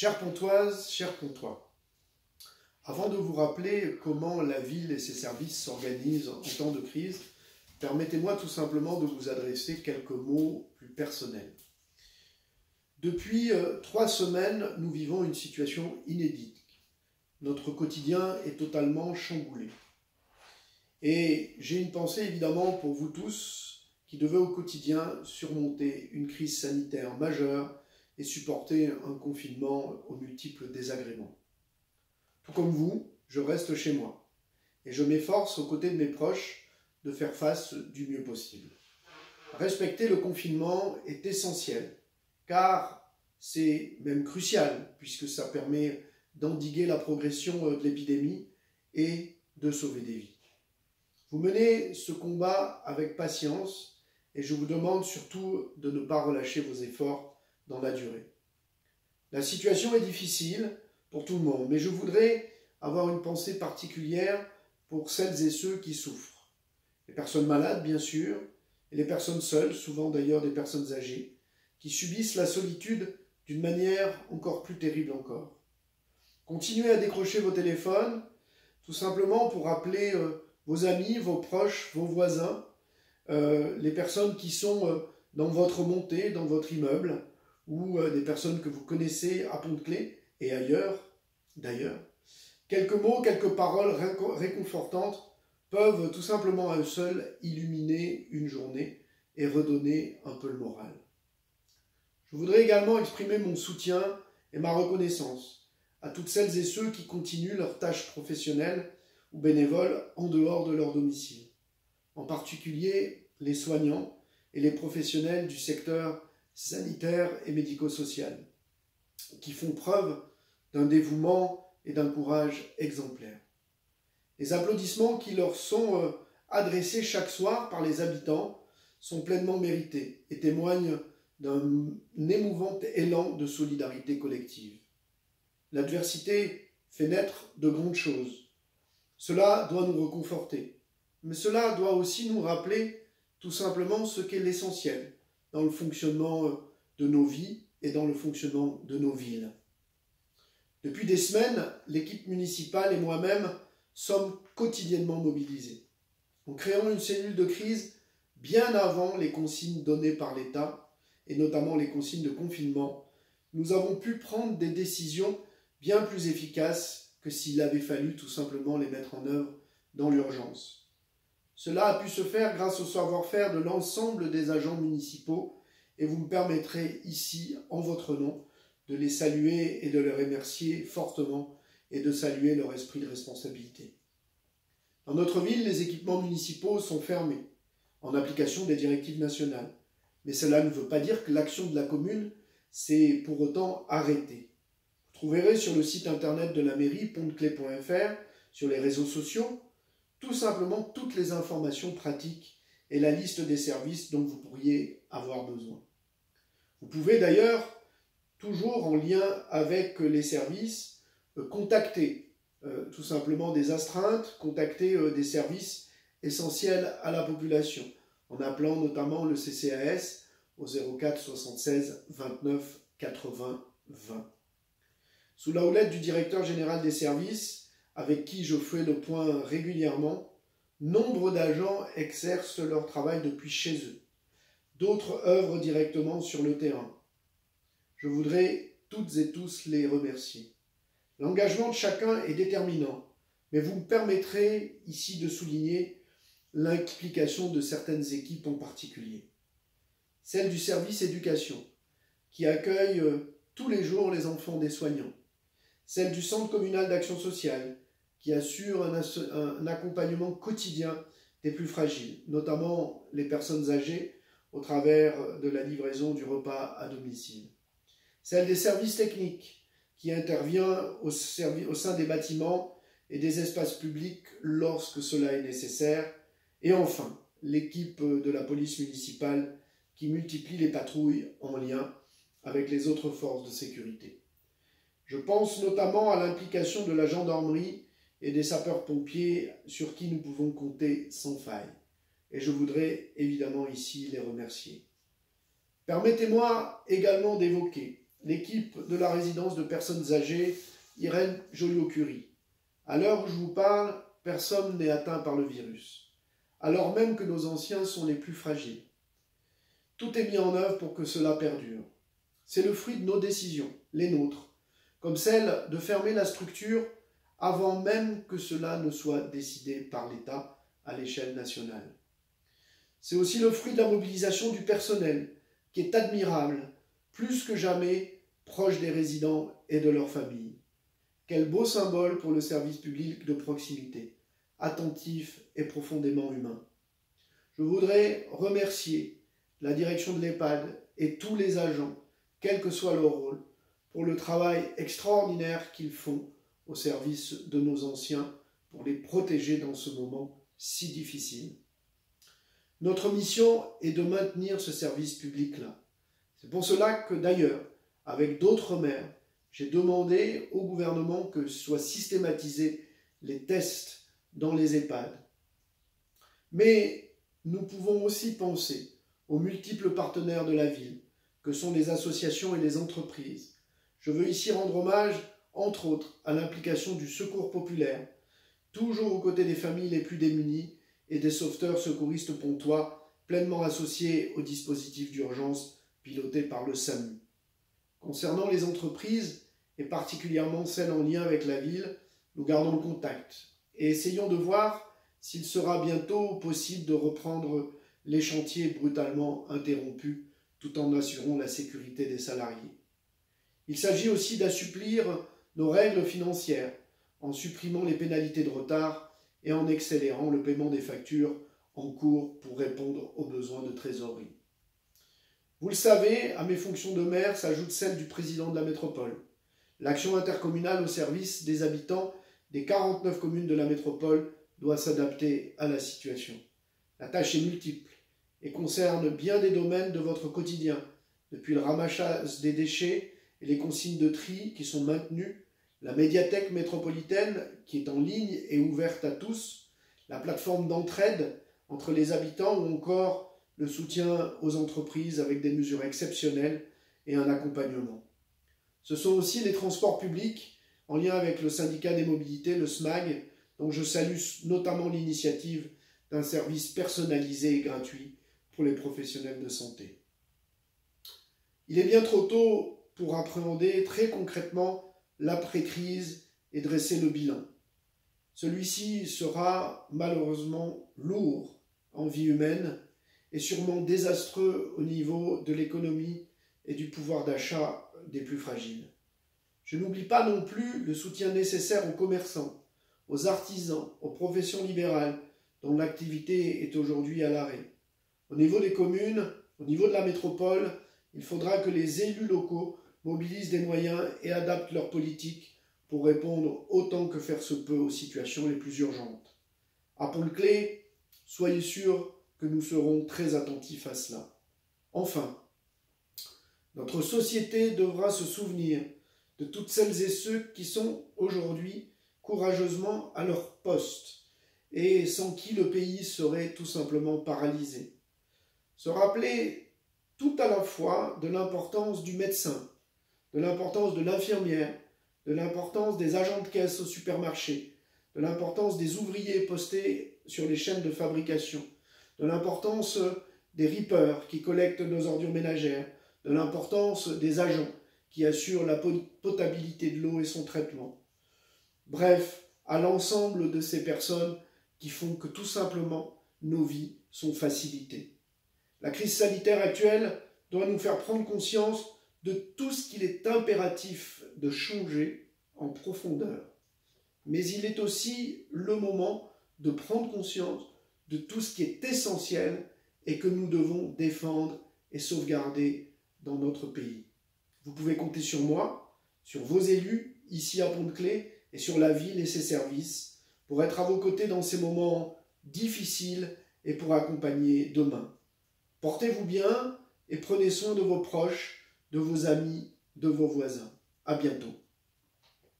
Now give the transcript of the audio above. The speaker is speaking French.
Chères Pontoises, chers Pontois, avant de vous rappeler comment la ville et ses services s'organisent en temps de crise, permettez-moi tout simplement de vous adresser quelques mots plus personnels. Depuis 3 semaines, nous vivons une situation inédite. Notre quotidien est totalement chamboulé. Et j'ai une pensée évidemment pour vous tous qui devez au quotidien surmonter une crise sanitaire majeure et supporter un confinement aux multiples désagréments. Tout comme vous, je reste chez moi et je m'efforce aux côtés de mes proches de faire face du mieux possible. Respecter le confinement est essentiel car c'est même crucial puisque ça permet d'endiguer la progression de l'épidémie et de sauver des vies. Vous menez ce combat avec patience et je vous demande surtout de ne pas relâcher vos efforts dans la durée. La situation est difficile pour tout le monde, mais je voudrais avoir une pensée particulière pour celles et ceux qui souffrent. Les personnes malades, bien sûr, et les personnes seules, souvent d'ailleurs des personnes âgées, qui subissent la solitude d'une manière encore plus terrible encore. Continuez à décrocher vos téléphones, tout simplement pour appeler vos amis, vos proches, vos voisins, les personnes qui sont dans votre montée, dans votre immeuble, ou des personnes que vous connaissez à Pont-de-Claix et ailleurs, d'ailleurs. Quelques mots, quelques paroles réconfortantes peuvent tout simplement à eux seuls illuminer une journée et redonner un peu le moral. Je voudrais également exprimer mon soutien et ma reconnaissance à toutes celles et ceux qui continuent leurs tâches professionnelles ou bénévoles en dehors de leur domicile, en particulier les soignants et les professionnels du secteur sanitaire et médico-social, qui font preuve d'un dévouement et d'un courage exemplaires. Les applaudissements qui leur sont adressés chaque soir par les habitants sont pleinement mérités et témoignent d'un émouvant élan de solidarité collective. L'adversité fait naître de grandes choses. Cela doit nous reconforter, mais cela doit aussi nous rappeler tout simplement ce qu'est l'essentiel dans le fonctionnement de nos vies et dans le fonctionnement de nos villes. Depuis des semaines, l'équipe municipale et moi-même sommes quotidiennement mobilisés, en créant une cellule de crise bien avant les consignes données par l'État, et notamment les consignes de confinement. Nous avons pu prendre des décisions bien plus efficaces que s'il avait fallu tout simplement les mettre en œuvre dans l'urgence. Cela a pu se faire grâce au savoir-faire de l'ensemble des agents municipaux et vous me permettrez ici, en votre nom, de les saluer et de les remercier fortement et de saluer leur esprit de responsabilité. Dans notre ville, les équipements municipaux sont fermés en application des directives nationales. Mais cela ne veut pas dire que l'action de la commune s'est pour autant arrêtée. Vous trouverez sur le site internet de la mairie, pontdeclaix.fr, sur les réseaux sociaux, tout simplement toutes les informations pratiques et la liste des services dont vous pourriez avoir besoin. Vous pouvez d'ailleurs, toujours en lien avec les services, contacter tout simplement des astreintes, contacter des services essentiels à la population, en appelant notamment le CCAS au 04 76 29 80 20. Sous la houlette du directeur général des services, avec qui je fais le point régulièrement, nombre d'agents exercent leur travail depuis chez eux. D'autres œuvrent directement sur le terrain. Je voudrais toutes et tous les remercier. L'engagement de chacun est déterminant, mais vous me permettrez ici de souligner l'implication de certaines équipes en particulier. Celle du service éducation, qui accueille tous les jours les enfants des soignants. Celle du centre communal d'action sociale, qui assure un accompagnement quotidien des plus fragiles, notamment les personnes âgées, au travers de la livraison du repas à domicile. Celle des services techniques, qui intervient au sein des bâtiments et des espaces publics lorsque cela est nécessaire. Et enfin, l'équipe de la police municipale qui multiplie les patrouilles en lien avec les autres forces de sécurité. Je pense notamment à l'implication de la gendarmerie et des sapeurs-pompiers sur qui nous pouvons compter sans faille. Et je voudrais évidemment ici les remercier. Permettez-moi également d'évoquer l'équipe de la résidence de personnes âgées Irène Joliot-Curie. À l'heure où je vous parle, personne n'est atteint par le virus, alors même que nos anciens sont les plus fragiles. Tout est mis en œuvre pour que cela perdure. C'est le fruit de nos décisions, les nôtres, comme celle de fermer la structure avant même que cela ne soit décidé par l'État à l'échelle nationale. C'est aussi le fruit de la mobilisation du personnel, qui est admirable, plus que jamais proche des résidents et de leurs familles. Quel beau symbole pour le service public de proximité, attentif et profondément humain. Je voudrais remercier la direction de l'EHPAD et tous les agents, quel que soit leur rôle, pour le travail extraordinaire qu'ils font au service de nos anciens pour les protéger dans ce moment si difficile. Notre mission est de maintenir ce service public-là. C'est pour cela que d'ailleurs, avec d'autres maires, j'ai demandé au gouvernement que soient systématisés les tests dans les EHPAD. Mais nous pouvons aussi penser aux multiples partenaires de la ville, que sont les associations et les entreprises. Je veux ici rendre hommage, entre autres, à l'implication du Secours populaire, toujours aux côtés des familles les plus démunies et des sauveteurs secouristes pontois, pleinement associés au dispositif d'urgence piloté par le SAMU. Concernant les entreprises, et particulièrement celles en lien avec la ville, nous gardons le contact et essayons de voir s'il sera bientôt possible de reprendre les chantiers brutalement interrompus tout en assurant la sécurité des salariés. Il s'agit aussi d'assouplir nos règles financières en supprimant les pénalités de retard et en accélérant le paiement des factures en cours pour répondre aux besoins de trésorerie. Vous le savez, à mes fonctions de maire s'ajoute celle du président de la métropole. L'action intercommunale au service des habitants des 49 communes de la métropole doit s'adapter à la situation. La tâche est multiple et concerne bien des domaines de votre quotidien, depuis le ramassage des déchets et les consignes de tri qui sont maintenues, la médiathèque métropolitaine qui est en ligne et ouverte à tous, la plateforme d'entraide entre les habitants ou encore le soutien aux entreprises avec des mesures exceptionnelles et un accompagnement. Ce sont aussi les transports publics en lien avec le syndicat des mobilités, le SMAG, dont je salue notamment l'initiative d'un service personnalisé et gratuit pour les professionnels de santé. Il est bien trop tôt pour appréhender très concrètement l'après-crise et dresser le bilan. Celui-ci sera malheureusement lourd en vie humaine et sûrement désastreux au niveau de l'économie et du pouvoir d'achat des plus fragiles. Je n'oublie pas non plus le soutien nécessaire aux commerçants, aux artisans, aux professions libérales dont l'activité est aujourd'hui à l'arrêt. Au niveau des communes, au niveau de la métropole, il faudra que les élus locaux mobilisent des moyens et adaptent leur politique pour répondre autant que faire se peut aux situations les plus urgentes. À Pont-de-Claix, soyez sûrs que nous serons très attentifs à cela. Enfin, notre société devra se souvenir de toutes celles et ceux qui sont aujourd'hui courageusement à leur poste et sans qui le pays serait tout simplement paralysé. Se rappeler tout à la fois de l'importance du médecin, de l'importance de l'infirmière, de l'importance des agents de caisse au supermarché, de l'importance des ouvriers postés sur les chaînes de fabrication, de l'importance des rippers qui collectent nos ordures ménagères, de l'importance des agents qui assurent la potabilité de l'eau et son traitement. Bref, à l'ensemble de ces personnes qui font que tout simplement nos vies sont facilitées. La crise sanitaire actuelle doit nous faire prendre conscience de tout ce qu'il est impératif de changer en profondeur. Mais il est aussi le moment de prendre conscience de tout ce qui est essentiel et que nous devons défendre et sauvegarder dans notre pays. Vous pouvez compter sur moi, sur vos élus ici à Pont-de-Claix et sur la ville et ses services pour être à vos côtés dans ces moments difficiles et pour accompagner demain. Portez-vous bien et prenez soin de vos proches, de vos amis, de vos voisins. À bientôt.